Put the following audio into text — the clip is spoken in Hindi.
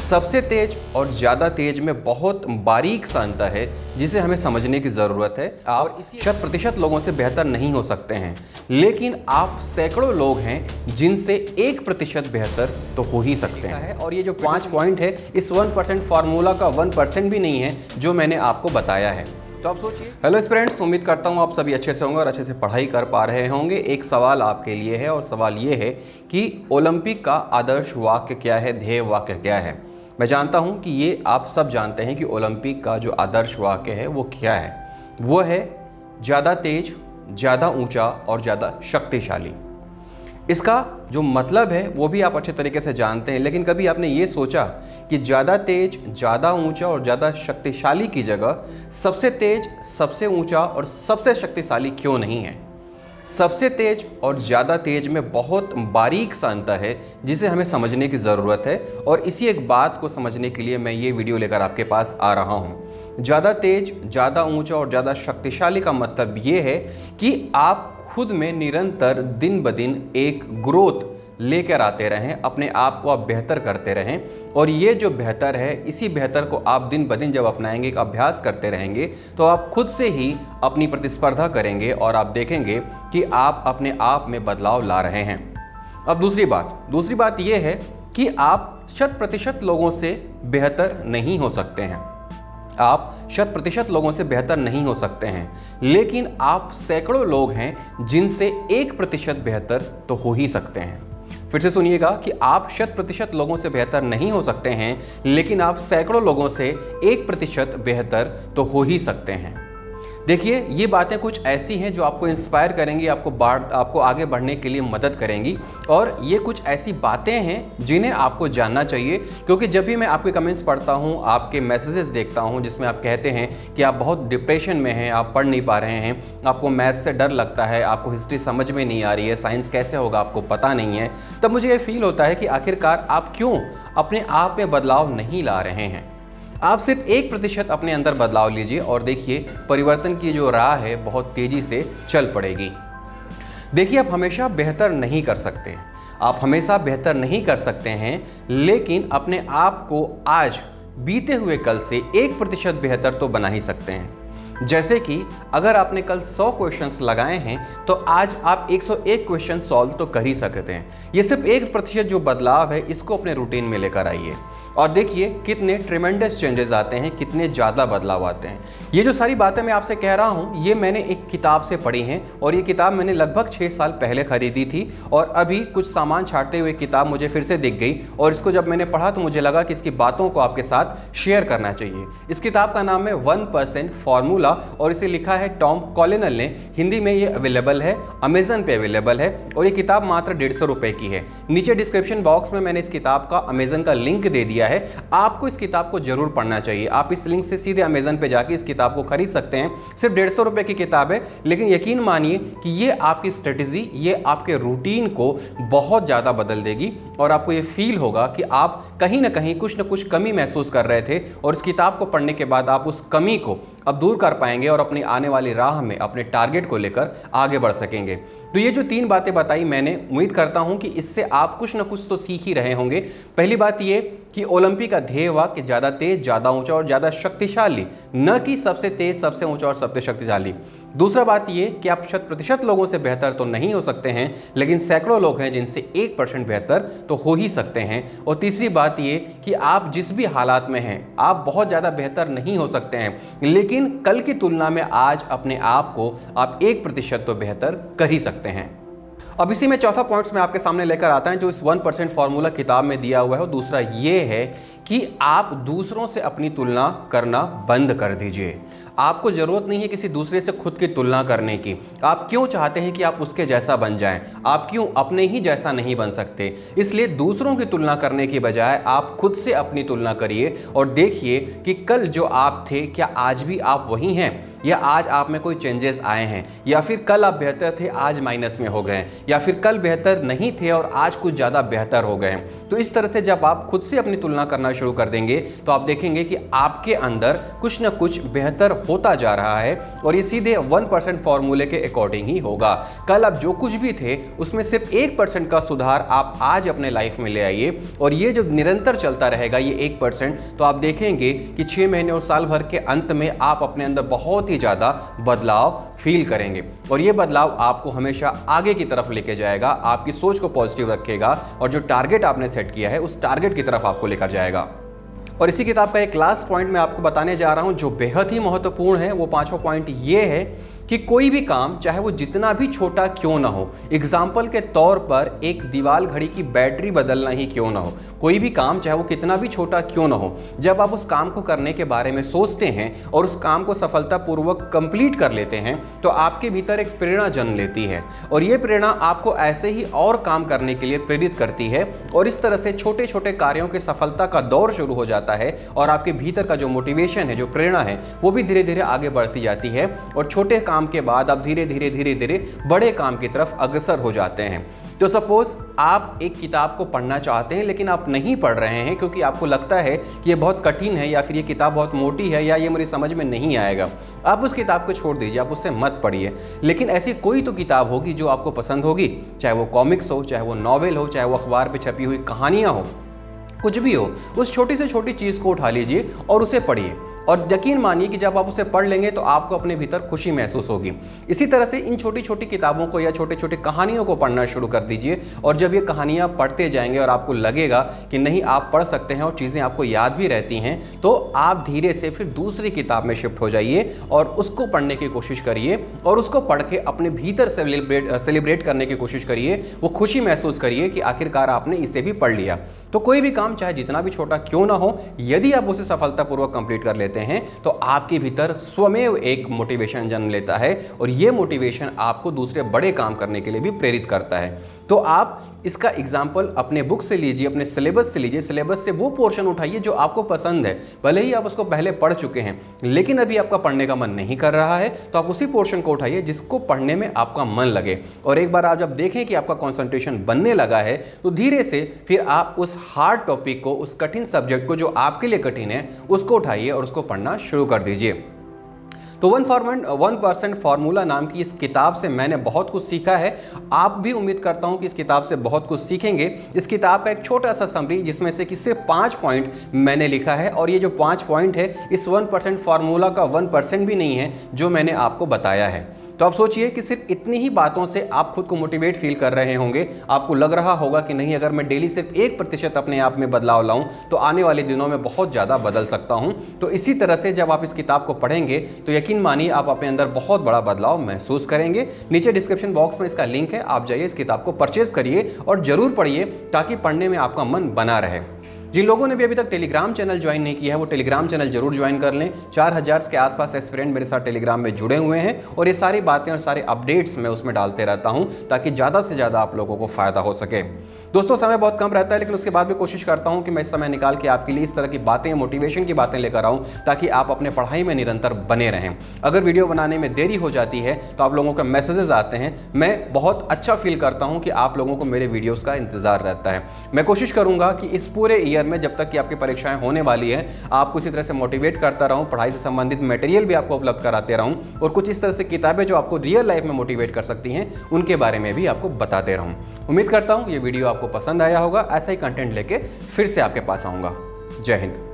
सबसे तेज और ज़्यादा तेज में बहुत बारीक सा अंतर है जिसे हमें समझने की ज़रूरत है। और इसी 100% लोगों से बेहतर नहीं हो सकते हैं, लेकिन आप सैकड़ों लोग हैं जिनसे 1% बेहतर तो हो ही सकते हैं। और ये जो 5 पॉइंट है इस 1% फार्मूला का 1% भी नहीं है जो मैंने आपको बताया है। तो आप सोचिए। हेलो फ्रेंड्स, उम्मीद करता हूँ आप सभी अच्छे से होंगे और अच्छे से पढ़ाई कर पा रहे होंगे। एक सवाल आपके लिए है और सवाल ये है कि ओलंपिक का आदर्श वाक्य क्या है, ध्येय वाक्य क्या है। मैं जानता हूँ कि ये आप सब जानते हैं कि ओलंपिक का जो आदर्श वाक्य है वो क्या है। वो है ज़्यादा तेज, ज़्यादा ऊंचा और ज़्यादा शक्तिशाली। इसका जो मतलब है वो भी आप अच्छे तरीके से जानते हैं, लेकिन कभी आपने ये सोचा कि ज़्यादा तेज, ज़्यादा ऊंचा और ज़्यादा शक्तिशाली की जगह सबसे तेज, सबसे ऊंचा और सबसे शक्तिशाली क्यों नहीं है? सबसे तेज और ज़्यादा तेज में बहुत बारीक सा अंतर है जिसे हमें समझने की ज़रूरत है। और इसी एक बात को समझने के लिए मैं ये वीडियो लेकर आपके पास आ रहा हूँ। ज़्यादा तेज, ज़्यादा ऊंचा और ज़्यादा शक्तिशाली का मतलब ये है कि आप खुद में निरंतर दिन ब दिन एक ग्रोथ लेकर आते रहें, अपने आप को आप बेहतर करते रहें। और ये जो बेहतर है, इसी बेहतर को आप दिन ब दिन जब अपनाएंगे, एक अभ्यास करते रहेंगे, तो आप खुद से ही अपनी प्रतिस्पर्धा करेंगे और आप देखेंगे कि आप अपने आप में बदलाव ला रहे हैं। अब दूसरी बात ये है कि आप 100% लोगों से बेहतर नहीं हो सकते हैं। आप 100% लोगों से बेहतर नहीं हो सकते हैं, लेकिन आप सैकड़ों लोग हैं जिनसे 1% बेहतर तो हो ही सकते हैं। फिर से सुनिएगा कि आप 100% लोगों से बेहतर नहीं हो सकते हैं, लेकिन आप सैकड़ों लोगों से 1% बेहतर तो हो ही सकते हैं। देखिए, ये बातें कुछ ऐसी हैं जो आपको इंस्पायर करेंगी, आपको आगे बढ़ने के लिए मदद करेंगी। और ये कुछ ऐसी बातें हैं जिन्हें आपको जानना चाहिए, क्योंकि जब भी मैं आपके कमेंट्स पढ़ता हूँ, आपके मैसेजेस देखता हूँ जिसमें आप कहते हैं कि आप बहुत डिप्रेशन में हैं, आप पढ़ नहीं पा रहे हैं, आपको मैथ्स से डर लगता है, आपको हिस्ट्री समझ में नहीं आ रही है, साइंस कैसे होगा आपको पता नहीं है, तब मुझे ये फील होता है कि आखिरकार आप क्यों अपने आप में बदलाव नहीं ला रहे हैं। आप सिर्फ 1% अपने अंदर बदलाव लीजिए और देखिए परिवर्तन की जो राह है बहुत तेजी से चल पड़ेगी। देखिए, आप हमेशा बेहतर नहीं कर सकते, आप हमेशा बेहतर नहीं कर सकते हैं, लेकिन अपने आप को आज बीते हुए कल से 1% बेहतर तो बना ही सकते हैं। जैसे कि अगर आपने कल 100 क्वेश्चंस लगाए हैं तो आज आप 101 क्वेश्चन सॉल्व तो कर ही सकते हैं। ये सिर्फ 1% जो बदलाव है इसको अपने रूटीन में लेकर आइए और देखिए कितने ट्रिमेंडस चेंजेस आते हैं, कितने ज़्यादा बदलाव आते हैं। ये जो सारी बातें मैं आपसे कह रहा हूँ ये मैंने एक किताब से पढ़ी हैं और ये किताब मैंने लगभग 6 साल पहले खरीदी थी और अभी कुछ सामान छांटते हुए किताब मुझे फिर से दिख गई और इसको जब मैंने पढ़ा तो मुझे लगा कि इसकी बातों को आपके साथ शेयर करना चाहिए। इस किताब का नाम है 1% फार्मूला और इसे लिखा है टॉम कॉलिनल ने। हिंदी में ये अवेलेबल है, अमेजन पे अवेलेबल है और ये किताब मात्र 150 रुपये की है। नीचे डिस्क्रिप्शन बॉक्स में मैंने इस किताब का अमेजन का लिंक दे दिया है। आपको इस किताब को जरूर पढ़ना चाहिए। आप इस लिंक से सीधे अमेजन पे जाके इस किताब को खरीद सकते हैं। सिर्फ 150 रुपये की किताब है, लेकिन यकीन मानिए कि ये आपकी स्ट्रेटेजी, ये आपके रूटीन को बहुत ज़्यादा बदल देगी और आपको ये फील होगा कि आप कहीं ना कहीं कुछ ना कुछ कमी महसूस कर रहे थे और इस किताब को पढ़ने के बाद आप उस कमी को अब दूर कर पाएंगे और अपनी आने वाली राह में अपने टारगेट को लेकर आगे बढ़ सकेंगे। तो ये जो 3 बातें बताई मैंने, उम्मीद करता हूं कि इससे आप कुछ ना कुछ तो सीख ही रहे होंगे। पहली बात ये कि ओलंपिक का ध्येय वाक्य ज़्यादा तेज, ज़्यादा ऊंचा और ज़्यादा शक्तिशाली, न कि सबसे तेज, सबसे ऊंचा और सबसे शक्तिशाली। दूसरा बात ये कि आप 100% लोगों से बेहतर तो नहीं हो सकते हैं, लेकिन सैकड़ों लोग हैं जिनसे 1% बेहतर तो हो ही सकते हैं। और तीसरी बात ये कि आप जिस भी हालात में हैं, आप बहुत ज़्यादा बेहतर नहीं हो सकते हैं, लेकिन कल की तुलना में आज अपने आप को आप 1% तो बेहतर कर ही सकते हैं। अब इसी में चौथा पॉइंट्स मैं आपके सामने लेकर आता है जो इस 1% फार्मूला किताब में दिया हुआ है। और दूसरा ये है कि आप दूसरों से अपनी तुलना करना बंद कर दीजिए। आपको ज़रूरत नहीं है किसी दूसरे से खुद की तुलना करने की। आप क्यों चाहते हैं कि आप उसके जैसा बन जाएं? आप क्यों अपने ही जैसा नहीं बन सकते? इसलिए दूसरों की तुलना करने की बजाय आप खुद से अपनी तुलना करिए और देखिए कि कल जो आप थे क्या आज भी आप वही हैं। या आज आप में कोई चेंजेस आए हैं, या फिर कल आप बेहतर थे आज माइनस में हो गए हैं, या फिर कल बेहतर नहीं थे और आज कुछ ज़्यादा बेहतर हो गए हैं। तो इस तरह से जब आप खुद से अपनी तुलना करना शुरू कर देंगे तो आप देखेंगे कि आपके अंदर कुछ ना कुछ बेहतर होता जा रहा है, और ये सीधे 1% फॉर्मूले के अकॉर्डिंग ही होगा। कल आप जो कुछ भी थे उसमें सिर्फ 1% का सुधार आप आज अपने लाइफ में ले आइए, और ये जो निरंतर चलता रहेगा ये 1%, तो आप देखेंगे कि 6 महीने और साल भर के अंत में आप अपने अंदर बहुत ही ज़्यादा बदलाव फील करेंगे, और ये बदलाव आपको हमेशा आगे की तरफ लेके जाएगा, आपकी सोच को पॉजिटिव रखेगा, और जो टारगेट आपने सेट किया है उस टारगेट की तरफ आपको लेकर जाएगा। और इसी किताब का एक लास्ट पॉइंट मैं आपको बताने जा रहा हूं जो बेहद ही महत्वपूर्ण है। वो 5वां पॉइंट ये है कि कोई भी काम चाहे वो जितना भी छोटा क्यों ना हो, एग्जाम्पल के तौर पर एक दीवार घड़ी की बैटरी बदलना ही क्यों ना हो, कोई भी काम चाहे वो कितना भी छोटा क्यों ना हो, जब आप उस काम को करने के बारे में सोचते हैं और उस काम को सफलतापूर्वक कंप्लीट कर लेते हैं तो आपके भीतर एक प्रेरणा जन्म लेती है, और ये प्रेरणा आपको ऐसे ही और काम करने के लिए प्रेरित करती है, और इस तरह से छोटे छोटे कार्यों के सफलता का दौर शुरू हो जाता है, और आपके भीतर का जो मोटिवेशन है, जो प्रेरणा है, वो भी धीरे धीरे आगे बढ़ती जाती है, और छोटे काम के बाद आप धीरे धीरे बड़े काम की तरफ अग्रसर हो जाते हैं। तो सपोज आप एक किताब को पढ़ना चाहते हैं लेकिन आप नहीं पढ़ रहे हैं क्योंकि आपको लगता है कि ये बहुत कठिन है, या फिर ये किताब बहुत मोटी है, या ये मेरी समझ में नहीं आएगा। आप उस किताब को छोड़ दीजिए, आप उससे मत पढ़िए। लेकिन ऐसी कोई तो किताब होगी जो आपको पसंद होगी, चाहे वो कॉमिक्स हो, चाहे वो नॉवेल हो, चाहे वो अखबार पे छपी हुई कहानियाँ हो, कुछ भी हो, उस छोटी से छोटी चीज़ को उठा लीजिए और उसे पढ़िए, और यकीन मानिए कि जब आप उसे पढ़ लेंगे तो आपको अपने भीतर खुशी महसूस होगी। इसी तरह से इन छोटी छोटी किताबों को या छोटे छोटे कहानियों को पढ़ना शुरू कर दीजिए, और जब ये कहानियाँ पढ़ते जाएंगे और आपको लगेगा कि नहीं आप पढ़ सकते हैं और चीज़ें आपको याद भी रहती हैं, तो आप धीरे से फिर दूसरी किताब में शिफ्ट हो जाइए और उसको पढ़ने की कोशिश करिए, और उसको पढ़ के अपने भीतर सेलिब्रेट करने की कोशिश करिए, वो खुशी महसूस करिए कि आखिरकार आपने इसे भी पढ़ लिया। तो कोई भी काम चाहे जितना भी छोटा क्यों ना हो, यदि आप उसे सफलतापूर्वक कंप्लीट कर लेते हैं तो आपके भीतर स्वमेव एक मोटिवेशन जन्म लेता है, और ये मोटिवेशन आपको दूसरे बड़े काम करने के लिए भी प्रेरित करता है। तो आप इसका एग्जाम्पल अपने बुक से लीजिए, अपने सिलेबस से लीजिए, सिलेबस से वो पोर्शन उठाइए जो आपको पसंद है। भले ही आप उसको पहले पढ़ चुके हैं लेकिन अभी आपका पढ़ने का मन नहीं कर रहा है, तो आप उसी पोर्शन को उठाइए जिसको पढ़ने में आपका मन लगे, और एक बार आप जब देखें कि आपका कंसंट्रेशन बनने लगा है तो धीरे से फिर आप उस हार्ड टॉपिक को, उस कठिन सब्जेक्ट को जो आपके लिए कठिन है, उसको उठाइए और उसको पढ़ना शुरू कर दीजिए। तो 1% फॉर्मूला नाम की इस किताब से मैंने बहुत कुछ सीखा है। आप भी उम्मीद करता हूं कि इस किताब से बहुत कुछ सीखेंगे। इस किताब का एक छोटा सा समरी जिसमें से कि सिर्फ 5 पॉइंट मैंने लिखा है, और ये जो 5 पॉइंट है इस 1% फॉर्मूला का 1% भी नहीं है जो मैंने आपको बताया है। तो आप सोचिए कि सिर्फ इतनी ही बातों से आप खुद को मोटिवेट फील कर रहे होंगे। आपको लग रहा होगा कि नहीं, अगर मैं डेली सिर्फ 1% अपने आप में बदलाव लाऊं तो आने वाले दिनों में बहुत ज़्यादा बदल सकता हूं। तो इसी तरह से जब आप इस किताब को पढ़ेंगे तो यकीन मानिए आप अपने अंदर बहुत बड़ा बदलाव महसूस करेंगे। नीचे डिस्क्रिप्शन बॉक्स में इसका लिंक है, आप जाइए इस किताब को परचेज करिए और ज़रूर पढ़िए ताकि पढ़ने में आपका मन बना रहे। जिन लोगों ने भी अभी तक टेलीग्राम चैनल ज्वाइन नहीं किया है वो टेलीग्राम चैनल जरूर ज्वाइन कर लें। 4000 के आसपास एस्पिरेंट मेरे साथ टेलीग्राम में जुड़े हुए हैं, और ये सारी बातें और सारे अपडेट्स मैं उसमें डालते रहता हूं ताकि ज़्यादा से ज़्यादा आप लोगों को फ़ायदा हो सके। दोस्तों समय बहुत कम रहता है, लेकिन उसके बाद भी कोशिश करता हूं कि मैं इस समय निकाल के आपके लिए इस तरह की बातें, मोटिवेशन की बातें लेकर आऊं ताकि आप अपने पढ़ाई में निरंतर बने रहें। अगर वीडियो बनाने में देरी हो जाती है तो आप लोगों के मैसेजेस आते हैं, मैं बहुत अच्छा फील करता हूं कि आप लोगों को मेरे वीडियोस का इंतजार रहता है। मैं कोशिश करूंगा कि इस पूरे ईयर में जब तक कि आपकी परीक्षाएं होने वाली हैं आपको इसी तरह से मोटिवेट करता रहूं, पढ़ाई से संबंधित मटेरियल भी आपको उपलब्ध कराते रहूं, और कुछ इस तरह से किताबें जो आपको रियल लाइफ में मोटिवेट कर सकती हैं उनके बारे में भी आपको बताते रहूं। उम्मीद करता हूं ये वीडियो आपको पसंद आया होगा। ऐसा ही कंटेंट लेके फिर से आपके पास आऊँगा। जय हिंद।